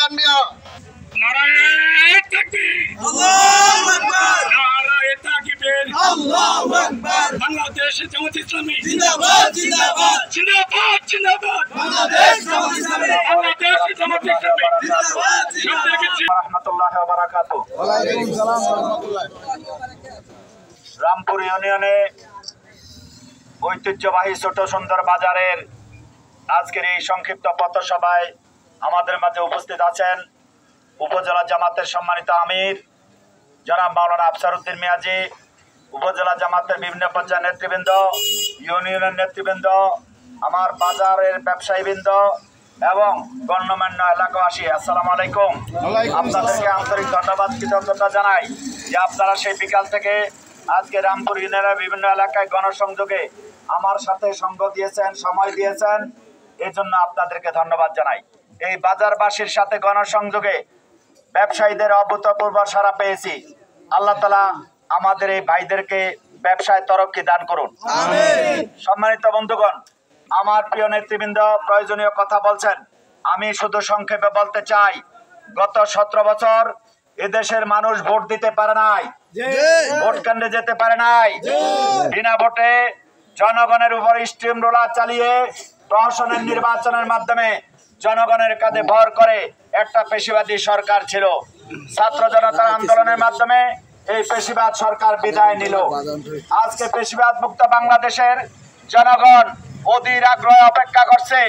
Slogan নিয়ে নারায়ে তাকবীর, আল্লাহু আকবার, নারায়ে তাকবীর, আল্লাহু আকবার। বাংলাদেশ জামাত ইসলামী জিন্দাবাদ জিন্দাবাদ, জিন্দাবাদ জিন্দাবাদ, বাংলাদেশ জামাত ইসলামী বাংলাদেশ জামাত ইসলামী জিন্দাবাদ জিন্দাবাদ। রাহমাতুল্লাহি ওয়া বারাকাতুহু। ওয়ালাইকুম সালাম ওয়া রাহমাতুল্লাহ। রামপুর ইউনিয়নে ঐতিহ্যবাহী ছোট সুন্দর বাজারের আজকের এই সংক্ষিপ্ত পথসভায় আমাদের মাঝে উপস্থিত আছেন উপজেলা জামাতের সম্মানিত আমির জনাব মাওলানা আফসার উদ্দিন মিয়াজি, উপজেলা জামাতের বিভিন্ন পর্যায়ের নেতৃবৃন্দ, ইউনিয়নের নেতৃবৃন্দ, আমার বাজারের ব্যবসায়ীবৃন্দ এবং গণ্যমান্য এলাকাবাসী, আসসালামু আলাইকুম। আপনাদেরকে আন্তরিক ধন্যবাদ, কৃতজ্ঞতা জানাই যে আপনারা সেই বিকাল থেকে আজকে রামপুর ইউনিয়নের বিভিন্ন এলাকায় গণসংযোগে আমার সাথে সঙ্গ দিয়েছেন, সময় দিয়েছেন, এই জন্য আপনাদেরকে ধন্যবাদ জানাই। এই বাজারবাসীর সাথে গণসংযোগে ব্যবসায়ীদের অভূতপূর্ব সাড়া পেয়েছি। আল্লাহ তাআলা আমাদের এই ভাইদেরকে ব্যবসায় তরক্কি দান করুন। সম্মানিত বন্ধুগণ, আমার প্রিয় নেতৃবৃন্দ প্রয়োজনীয় কথা বলছেন, আমি শুধু সংক্ষেপে বলতে চাই, গত 17 বছর এদেশের মানুষ ভোট দিতে পারে নাই, ভোট কেন্দ্রে যেতে পারে নাই, বিনা ভোটে জনগণের উপর স্টিম রোলার চালিয়ে প্রশাসনের নির্বাচনের মাধ্যমে জনগণের কাঁধে ভর করে একটা পেশিবাদী সরকার ছিল। ছাত্র জনতার আন্দোলনের মাধ্যমে এই পেশিবাদ সরকার বিদায় নিল। আজকে পেশিবাদ মুক্ত বাংলাদেশের জনগণ অধীর আগ্রহে অপেক্ষা করছে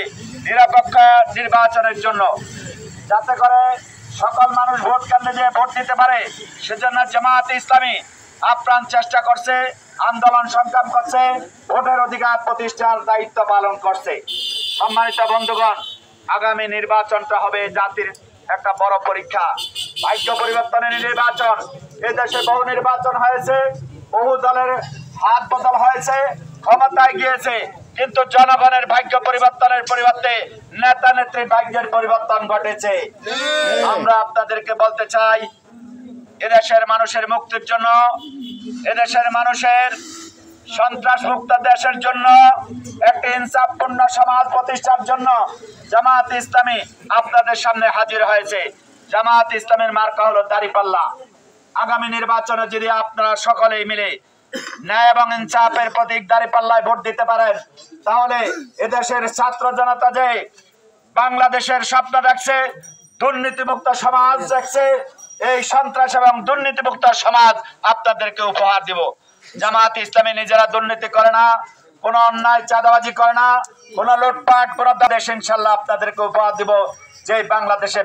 নিরপেক্ষ নির্বাচনের জন্য, যাতে করে সকল মানুষ ভোট কেন্দ্রে যেয়ে ভোট দিতে পারে। সেজন্য জামায়াতে ইসলামী আপ্রাণ চেষ্টা করছে, আন্দোলন সংগ্রাম করছে, ভোটের অধিকার প্রতিষ্ঠার দায়িত্ব পালন করছে। সম্মানিত বন্ধুগণ, আগামী নির্বাচনটা হবে জাতির একটা বড় পরীক্ষা, ভাগ্য পরিবর্তনের নির্বাচন। এদেশে বহু নির্বাচন হয়েছে, বহু দলের হাত বদল হয়েছে, ক্ষমতায় গিয়েছে, কিন্তু জনগণের ভাগ্য পরিবর্তনের পরিবর্তে নেতা নেত্রীর ভাগ্যের পরিবর্তন ঘটেছে। আমরা আপনাদেরকে বলতে চাই, এদেশের মানুষের মুক্তির জন্য, এদেশের মানুষের সন্ত্রাস মুক্ত দেশের জন্য, একটি ইনসাফপূর্ণ সমাজ প্রতিষ্ঠার জন্য জামায়াত ইসলামী আপনাদের সামনে হাজির হয়েছে। জামায়াত ইসলামের মার্কা হলো দাঁড়িপাল্লা। আগামী নির্বাচনে যদি আপনারা সকলেই মিলে ন্যায় এবং ইনসাফের প্রতীক দাঁড়িপাল্লায় ভোট দিতে পারেন, তাহলে এদেশের ছাত্র জনতা যে বাংলাদেশের স্বপ্ন দেখছে, দুর্নীতিমুক্ত সমাজ দেখছে, এই সন্ত্রাস এবং দুর্নীতিমুক্ত সমাজ আপনাদেরকে উপহার দিব। জামায়াত ইসলামী নিজেরা দুর্নীতি করে না, কোনো অন্যায় চাঁদাবাজি করে না, কোনো লুটপাট, কোনো দেশ ইনশাল্লাহ আপনাদেরকে উপহার দিব যে বাংলাদেশে